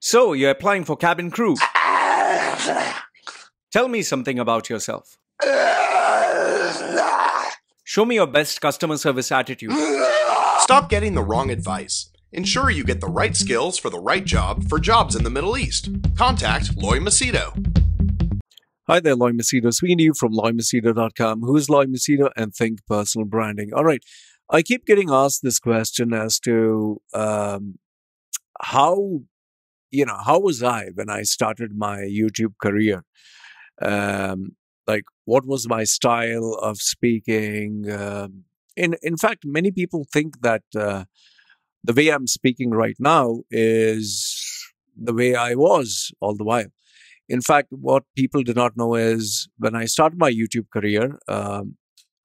So, you're applying for cabin crew. Tell me something about yourself. Show me your best customer service attitude. Stop getting the wrong advice. Ensure you get the right skills for the right job for jobs in the Middle East. Contact Loy Machedo. Hi there, Loy Machedo. Speaking to you from LoyMachedo.com. Who is Loy Machedo and Think Personal Branding? All right. I keep getting asked this question as to how was I when I started my YouTube career? What was my style of speaking? In fact, many people think that the way I'm speaking right now is the way I was all the while. In fact, what people do not know is when I started my YouTube career,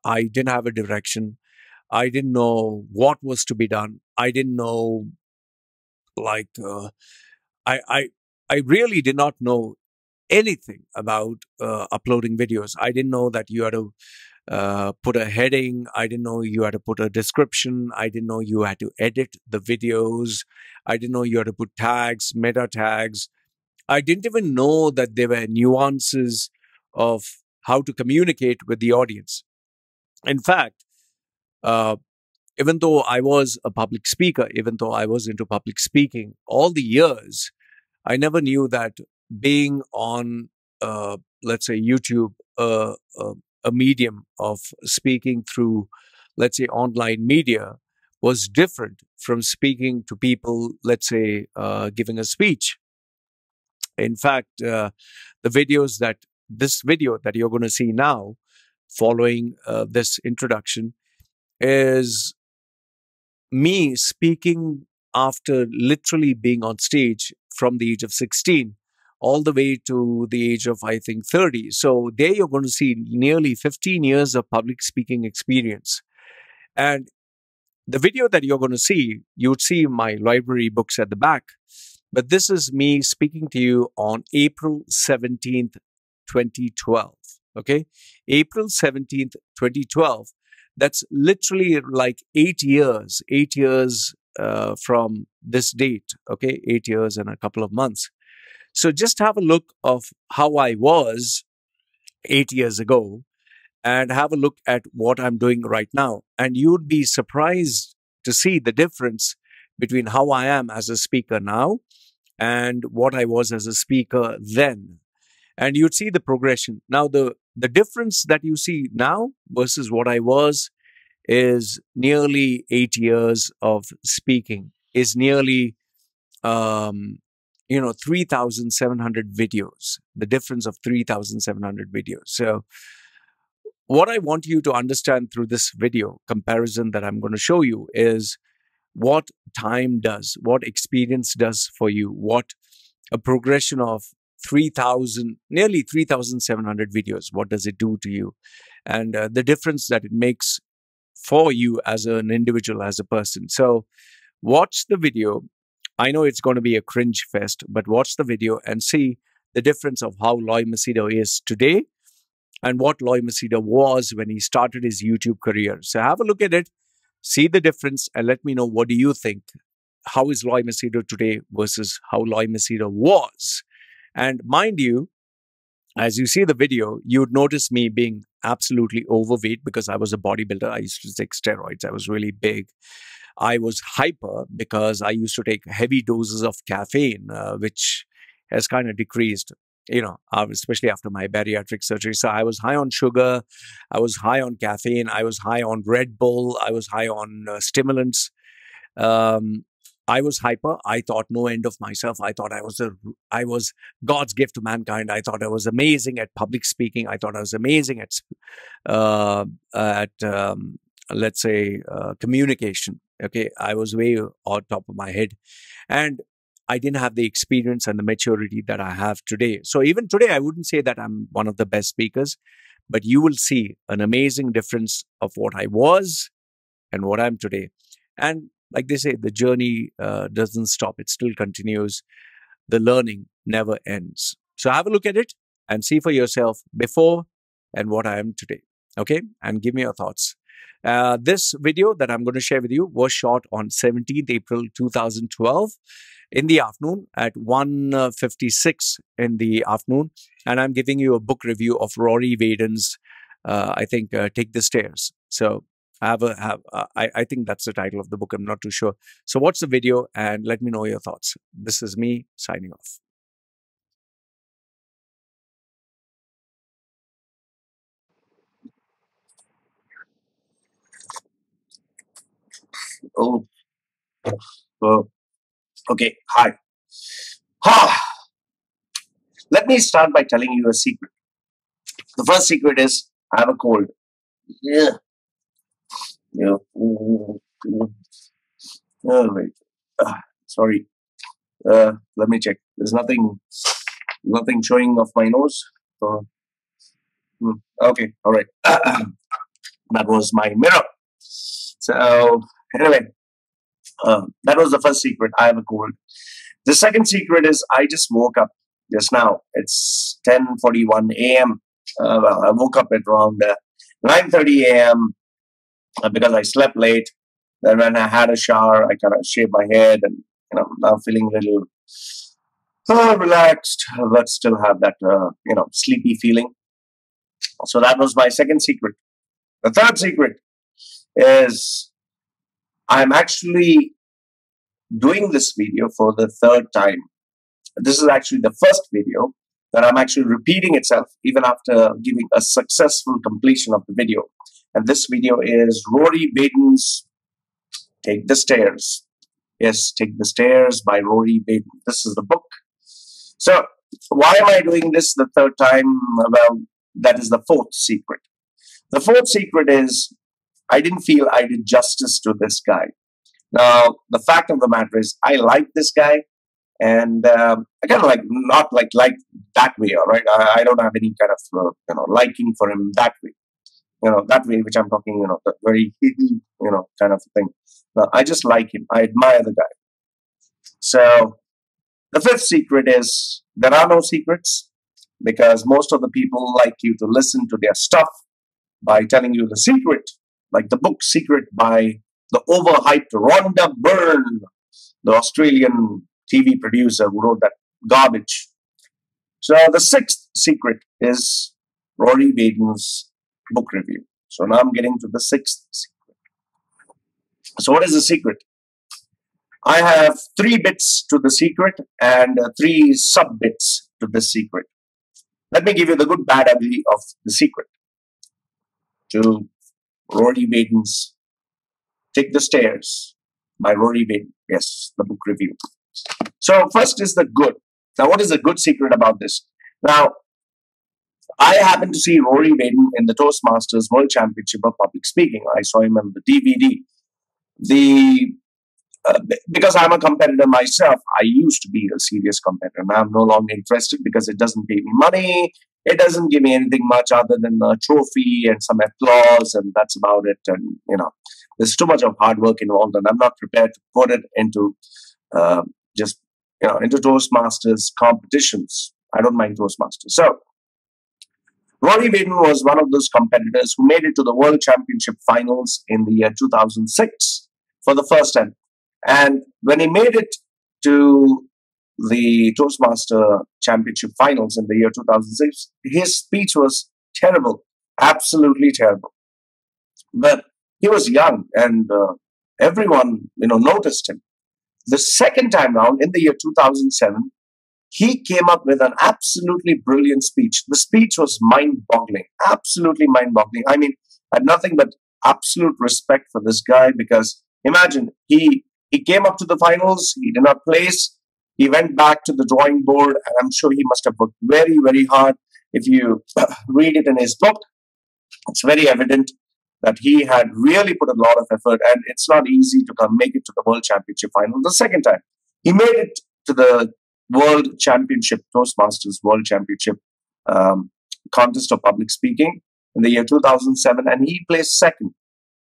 I didn't have a direction. I didn't know what was to be done. I didn't know, I really did not know anything about uploading videos. I didn't know that you had to put a heading. I didn't know you had to put a description. I didn't know you had to edit the videos. I didn't know you had to put tags, meta tags. I didn't even know that there were nuances of how to communicate with the audience. In fact, even though I was a public speaker, even though I was into public speaking all the years, I never knew that being on, let's say, YouTube, a medium of speaking through, let's say, online media was different from speaking to people, let's say, giving a speech. In fact, this video that you're going to see now, following this introduction, is me speaking after literally being on stage from the age of 16 all the way to the age of, I think, 30. So there you're going to see nearly 15 years of public speaking experience. And the video that you're going to see, you would see my library books at the back. But this is me speaking to you on April 17th, 2012. Okay? April 17th, 2012. That's literally like 8 years from this date. Okay? 8 years and a couple of months. So just have a look of how I was 8 years ago and have a look at what I'm doing right now. And you'd be surprised to see the difference between how I am as a speaker now and what I was as a speaker then. And you'd see the progression. Now, the difference that you see now versus what I was is nearly 8 years of speaking, is nearly 3,700 videos, the difference of 3,700 videos. So what I want you to understand through this video comparison that I'm going to show you is what time does, what experience does for you, what a progression of nearly 3,700 videos, what does it do to you? And the difference that it makes for you as an individual, as a person. So watch the video. I know it's going to be a cringe fest, but watch the video and see the difference of how Loy Machedo is today and what Loy Machedo was when he started his YouTube career. So have a look at it, see the difference, and let me know, what do you think? How is Loy Machedo today versus how Loy Machedo was? And mind you, as you see the video, you would notice me being absolutely overweight because I was a bodybuilder. I used to take steroids. I was really big. I was hyper because I used to take heavy doses of caffeine, which has kind of decreased, especially after my bariatric surgery. So I was high on sugar. I was high on caffeine. I was high on Red Bull. I was high on stimulants. I was hyper. I thought no end of myself. I thought I was God's gift to mankind. I thought I was amazing at public speaking. I thought I was amazing at let's say, communication. Okay, I was way on top of my head. And I didn't have the experience and the maturity that I have today. So even today, I wouldn't say that I'm one of the best speakers, but you will see an amazing difference of what I was and what I'm today. And like they say, the journey doesn't stop. It still continues. The learning never ends. So have a look at it and see for yourself before and what I am today. Okay? And give me your thoughts. This video that I'm going to share with you was shot on 17th April 2012 in the afternoon at 1:56 in the afternoon. And I'm giving you a book review of Rory Vaden's, Take the Stairs. So I think that's the title of the book. I'm not too sure. So watch the video and let me know your thoughts. This is me signing off. Oh, okay. Hi. Let me start by telling you a secret. The first secret is I have a cold. Yeah. Oh, wait. Sorry. Let me check. There's nothing showing off my nose. Okay. All right. That was my mirror. So anyway, that was the first secret. I have a cold. The second secret is I just woke up just now. It's 10:41 a.m. Well, I woke up at around 9:30 a.m. Because I slept late. Then when I had a shower, I kind of shaved my head, and now feeling a little relaxed, but still have that sleepy feeling. So that was my second secret. The third secret is I'm actually doing this video for the third time. This is actually the first video that I'm actually repeating itself even after giving a successful completion of the video. And this video is Rory Vaden's Take the Stairs. Yes, Take the Stairs by Rory Vaden. This is the book. So why am I doing this the third time? Well, that is the fourth secret. The fourth secret is I didn't feel I did justice to this guy. Now, the fact of the matter is I like this guy, and I kind of not like that way, all right? I don't have any kind of, liking for him that way. That way, which I'm talking, the very, kind of thing. No, I just like him. I admire the guy. So the fifth secret is there are no secrets, because most of the people like you to listen to their stuff by telling you the secret, like the book Secret by the overhyped Rhonda Byrne, the Australian TV producer who wrote that garbage. So the sixth secret is Rory Vaden's book review. So now I'm getting to the sixth secret. So what is the secret? I have 3 bits to the secret and 3 sub-bits to the secret. Let me give you the good, bad, ugly of the secret. To Rory Vaden's Take the Stairs by Rory Vaden. Yes, the book review. So first is the good. Now, what is the good secret about this? Now, I happened to see Rory Vaden in the Toastmasters World Championship of Public Speaking. I saw him on the DVD. Because I'm a competitor myself, I used to be a serious competitor. Now I'm no longer interested because it doesn't pay me money. It doesn't give me anything much other than a trophy and some applause, and that's about it. And there's too much of hard work involved, and I'm not prepared to put it into into Toastmasters competitions. I don't mind Toastmasters. So Rory Vaden was one of those competitors who made it to the World Championship finals in the year 2006 for the first time. And when he made it to the Toastmaster Championship finals in the year 2006, his speech was terrible, absolutely terrible. But he was young, and everyone, noticed him. The second time round, in the year 2007, he came up with an absolutely brilliant speech. The speech was mind-boggling, absolutely mind-boggling. I mean, I had nothing but absolute respect for this guy, because imagine, he came up to the finals, he did not place, he went back to the drawing board, and I'm sure he must have worked very, very hard. If you read it in his book, it's very evident that he had really put a lot of effort, and it's not easy to make it to the World Championship final the second time. He made it to the World Championship, Toastmasters World Championship contest of public speaking in the year 2007, and he placed second.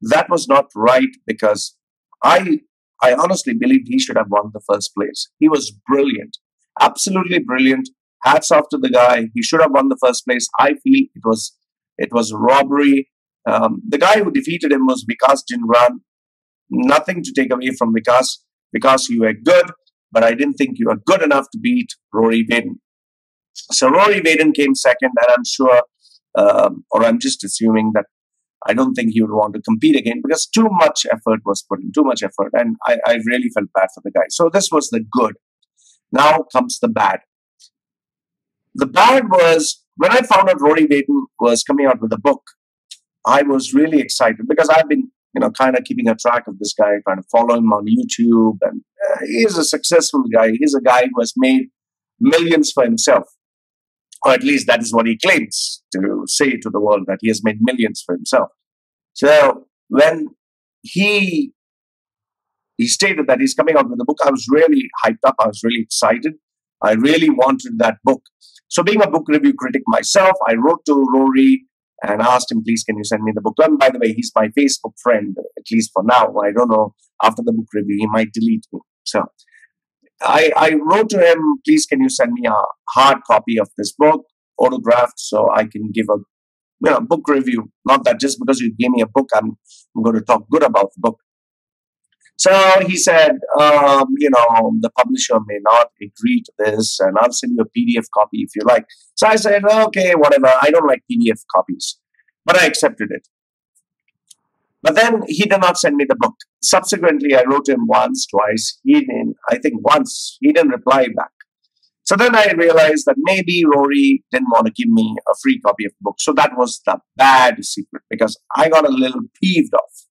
That was not right, because I honestly believed he should have won the first place. He was brilliant, absolutely brilliant. Hats off to the guy. He should have won the first place. I feel it was robbery The guy who defeated him was Vikas Jinran. Nothing to take away from Vikas. Vikas, you were good, but I didn't think you were good enough to beat Rory Vaden. So Rory Vaden came second, and I'm sure, or I'm just assuming that I don't think he would want to compete again because too much effort was put in, too much effort, and I really felt bad for the guy. So this was the good. Now comes the bad. The bad was when I found out Rory Vaden was coming out with a book. I was really excited because I've been, kind of keeping a track of this guy, trying to follow him on YouTube, and he's a successful guy. He's a guy who has made millions for himself, or at least that is what he claims to say to the world, that he has made millions for himself. So when he stated that he's coming out with a book, I was really hyped up. I was really excited. I really wanted that book. So being a book review critic myself, I wrote to Rory and asked him, please, can you send me the book? And by the way, he's my Facebook friend, at least for now. I don't know, after the book review, he might delete me. So I wrote to him, please, can you send me a hard copy of this book, autographed, so I can give a book review. Not that just because you gave me a book, I'm going to talk good about the book. So he said, the publisher may not agree to this, and I'll send you a PDF copy if you like. So I said, okay, whatever. I don't like PDF copies, but I accepted it. But then he did not send me the book. Subsequently, I wrote him once, twice. Once. He didn't reply back. So then I realized that maybe Rory didn't want to give me a free copy of the book. So that was the bad secret, because I got a little peeved off.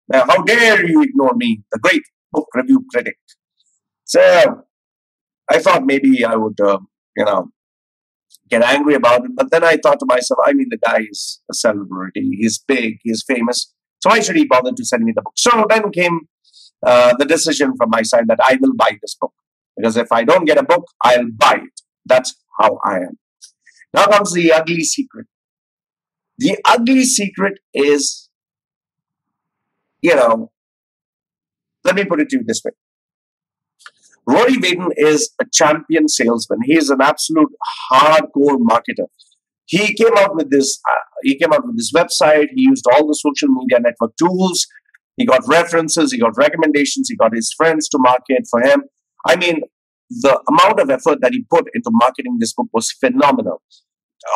Now, how dare you ignore me, the great book review critic? So I thought maybe I would, get angry about it. But then I thought to myself, the guy is a celebrity. He's big. He's famous. So why should he bother to send me the book? So then came the decision from my side that I will buy this book. Because if I don't get a book, I'll buy it. That's how I am. Now comes the ugly secret. The ugly secret is, let me put it to you this way. Rory Vaden is a champion salesman. He is an absolute hardcore marketer. He came out with this website. He used all the social media network tools. He got references. He got recommendations. He got his friends to market for him. The amount of effort that he put into marketing this book was phenomenal.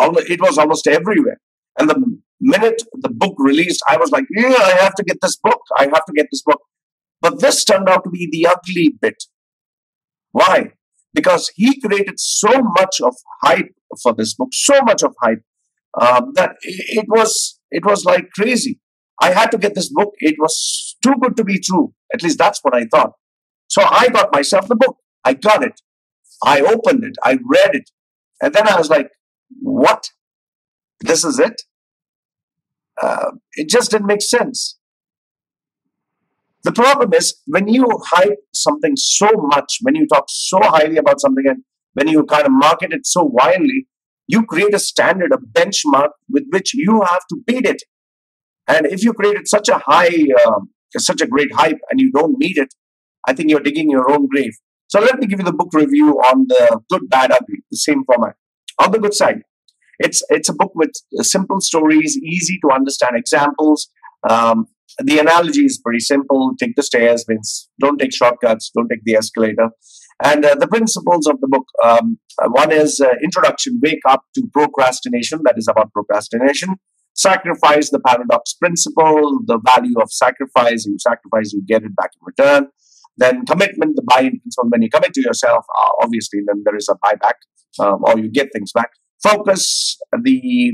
It was almost everywhere. And the minute the book released, I was like, yeah, I have to get this book. I have to get this book. But this turned out to be the ugly bit. Why? Because he created so much of hype for this book, so much of hype, that it was like crazy. I had to get this book. It was too good to be true. At least that's what I thought. So I got myself the book. I got it. I opened it. I read it. And then I was like, what? This is it? It just didn't make sense. The problem is, when you hype something so much, when you talk so highly about something, and when you kind of market it so wildly, you create a standard, a benchmark with which you have to beat it. And if you created such a great hype and you don't meet it, I think you're digging your own grave. So let me give you the book review on the good, bad, ugly, the same format. On the good side, it's a book with simple stories, easy to understand examples. The analogy is pretty simple. Take the stairs, means don't take shortcuts, don't take the escalator. And the principles of the book, one is introduction, wake up to procrastination, that is about procrastination. Sacrifice, the paradox principle, the value of sacrifice. You sacrifice, you get it back in return. Then commitment, the buy-in principle. When you commit to yourself, obviously, then there is a buyback, or you get things back. Focus, the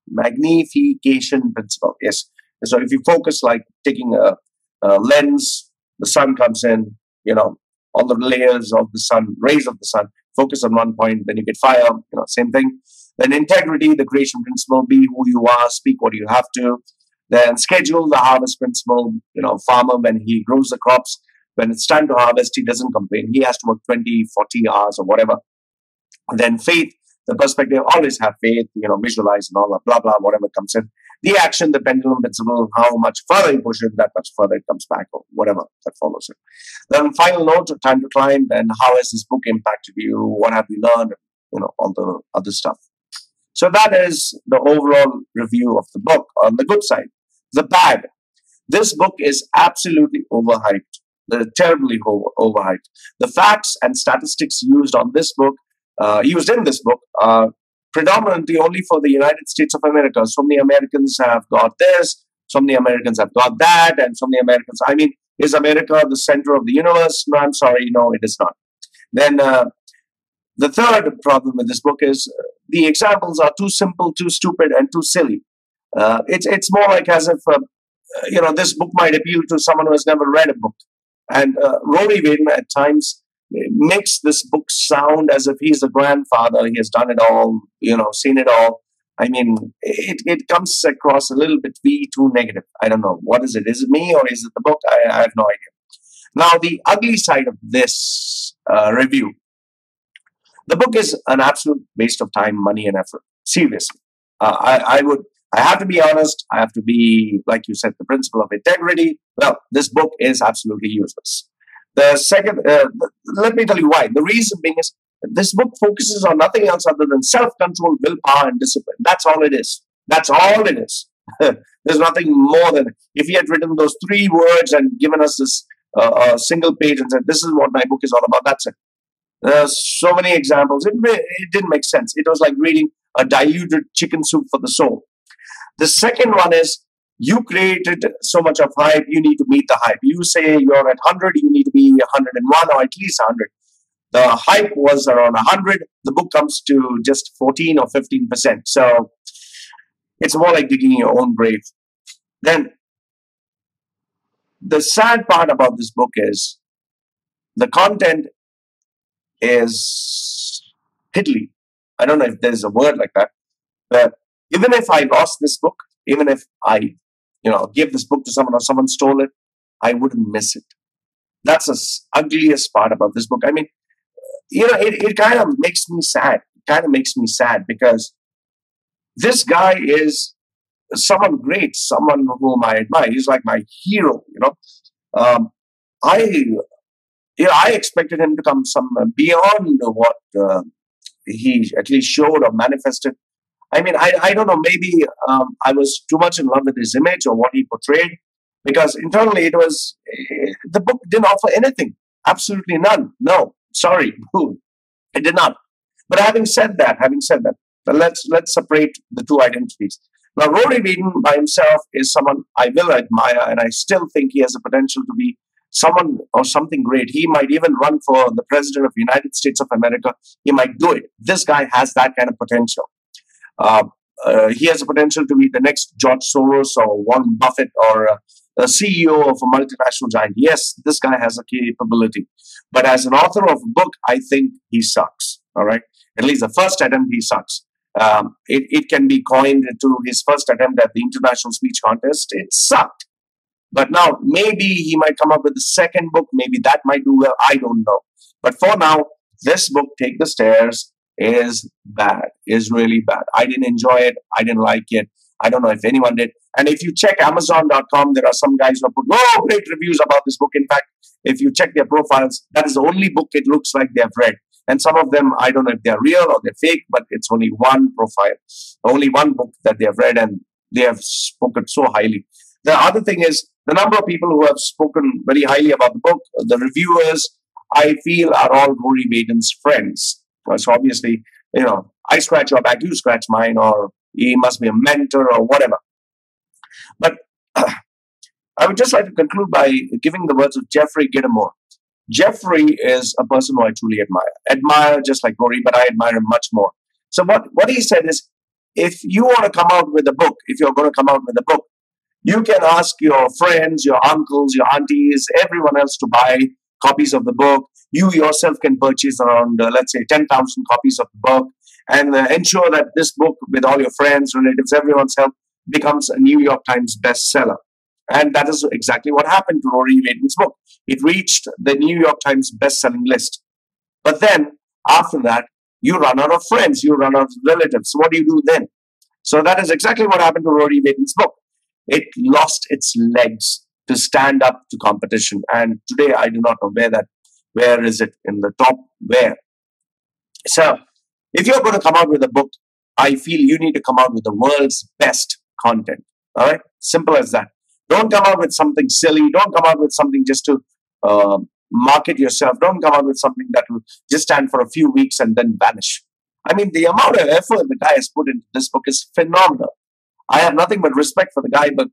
magnification principle. Yes. So if you focus, like taking a lens, the sun comes in, all the layers of the sun, rays of the sun, focus on one point, then you get fire, same thing. Then integrity, the creation principle, be who you are, speak what you have to. Then schedule, the harvest principle, farmer, when he grows the crops, when it's time to harvest, he doesn't complain. He has to work 20, 40 hours or whatever. And then faith, the perspective, always have faith, visualize and all that, blah, blah, whatever comes in. The action, the pendulum principle, how much further you push it, that much further it comes back, or whatever that follows it. Then final note, time to climb, and how has this book impacted you? What have you learned? All the other stuff. So that is the overall review of the book on the good side. The bad. This book is absolutely overhyped. Terribly overhyped. The facts and statistics used in this book, are predominantly only for the United States of America. So many Americans have got this, so many Americans have got that, and so many Americans. I mean, is America the center of the universe? No, I'm sorry, no, it is not. Then the third problem with this book is the examples are too simple, too stupid, and too silly. It's more like as if this book might appeal to someone who has never read a book. And Rory Vaden at times makes this book sound as if he's a grandfather. He has done it all, seen it all. I mean, it comes across a little bit too negative. I don't know. What is it? Is it me or is it the book? I have no idea. Now, the ugly side of this review. The book is an absolute waste of time, money, and effort. Seriously. I have to be honest. I have to be, like you said, the principle of integrity. Well, this book is absolutely useless. The second, let me tell you why. The reason being is this book focuses on nothing else other than self-control, willpower, and discipline. That's all it is. That's all it is. There's nothing more than, if he had written those 3 words and given us this single page and said, this is what my book is all about, that's it. There's so many examples. It didn't make sense. It was like reading a diluted chicken soup for the soul. The second one is, you created so much of hype, you need to meet the hype. You say you're at 100, you need to be 101 or at least 100. The hype was around 100. The book comes to just 14 or 15%. So it's more like digging your own grave. Then the sad part about this book is the content is piddly. I don't know if there's a word like that. But even if I lost this book, even if I give this book to someone or someone stole it, I wouldn't miss it. That's the ugliest part about this book. I mean, it kind of makes me sad. It kind of makes me sad because this guy is someone great, someone whom I admire. He's like my hero, I expected him to come some beyond what he at least showed or manifested. I mean, I don't know, maybe I was too much in love with his image or what he portrayed, because internally the book didn't offer anything. Absolutely none. No, sorry, it did not. But having said that, let's separate the two identities. Now, Rory Vaden by himself is someone I will admire, and I still think he has the potential to be someone or something great. He might even run for the president of the United States of America. He might do it. This guy has that kind of potential. He has the potential to be the next George Soros or Warren Buffett or a CEO of a multinational giant. Yes, this guy has a capability. But as an author of a book, I think he sucks. All right. At least the first attempt, he sucks. It can be coined to his first attempt at the international speech contest. It sucked. But now maybe he might come up with the second book. Maybe that might do well. I don't know. But for now, this book, Take the Stairs, is bad, is really bad. I didn't enjoy it. I didn't like it. I don't know if anyone did. And if you check Amazon.com, there are some guys who have put great reviews about this book. In fact, if you check their profiles, that is the only book it looks like they have read. And some of them, I don't know if they're real or they're fake, but it's only one profile, only one book that they have read, and they have spoken so highly. The other thing is, the number of people who have spoken very highly about the book, the reviewers, I feel are all Rory Vaden's friends. So obviously, I scratch your back, you scratch mine, or he must be a mentor or whatever. But I would just like to conclude by giving the words of Jeffrey Gittermore. Jeffrey is a person who I truly admire. Admire just like Rory, but I admire him much more. So what he said is, if you want to come out with a book, if you're going to come out with a book, you can ask your friends, your uncles, your aunties, everyone else to buy copies of the book. You yourself can purchase around, let's say, 10,000 copies of the book, and ensure that this book, with all your friends, relatives, everyone's help, becomes a New York Times bestseller. And that is exactly what happened to Rory Vaden's book. It reached the New York Times best-selling list. But then, after that, you run out of friends, you run out of relatives. What do you do then? So that is exactly what happened to Rory Vaden's book. It lost its legs to stand up to competition. And today, I do not know where is it in the top, where. So, if you're going to come out with a book, I feel you need to come out with the world's best content. All right? Simple as that. Don't come out with something silly. Don't come out with something just to market yourself. Don't come out with something that will just stand for a few weeks and then vanish. I mean, the amount of effort the guy has put into this book is phenomenal. I have nothing but respect for the guy, but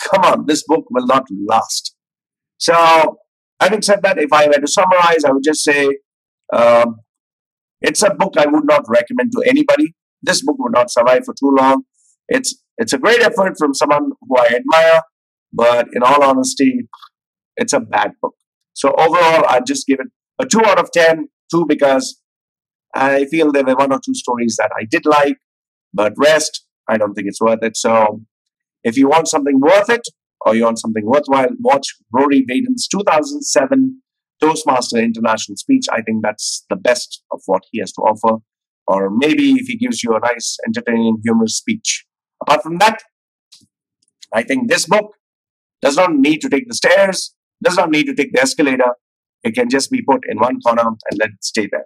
come on, this book will not last. So, having said that, if I were to summarize, I would just say it's a book I would not recommend to anybody. This book would not survive for too long. It's a great effort from someone who I admire, but in all honesty, it's a bad book. So overall, I'd just give it a 2 out of 10. 2 because I feel there were 1 or 2 stories that I did like, but rest, I don't think it's worth it. So if you want something worth it, or you want something worthwhile, watch Rory Vaden's 2007 Toastmaster International speech. I think that's the best of what he has to offer. Or maybe if he gives you a nice, entertaining, humorous speech. Apart from that, I think this book does not need to take the stairs, does not need to take the escalator. It can just be put in one corner and let it stay there.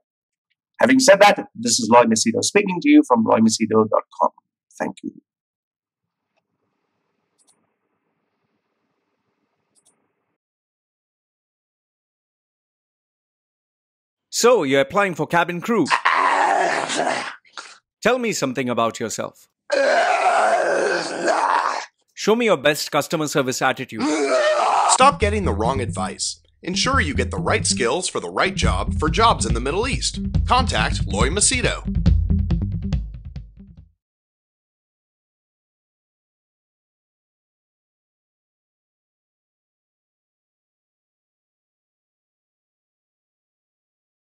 Having said that, this is Loy Machedo speaking to you from loymachedo.com. Thank you. So, you're applying for cabin crew. Tell me something about yourself. Show me your best customer service attitude. Stop getting the wrong advice. Ensure you get the right skills for the right job for jobs in the Middle East. Contact Loy Machedo.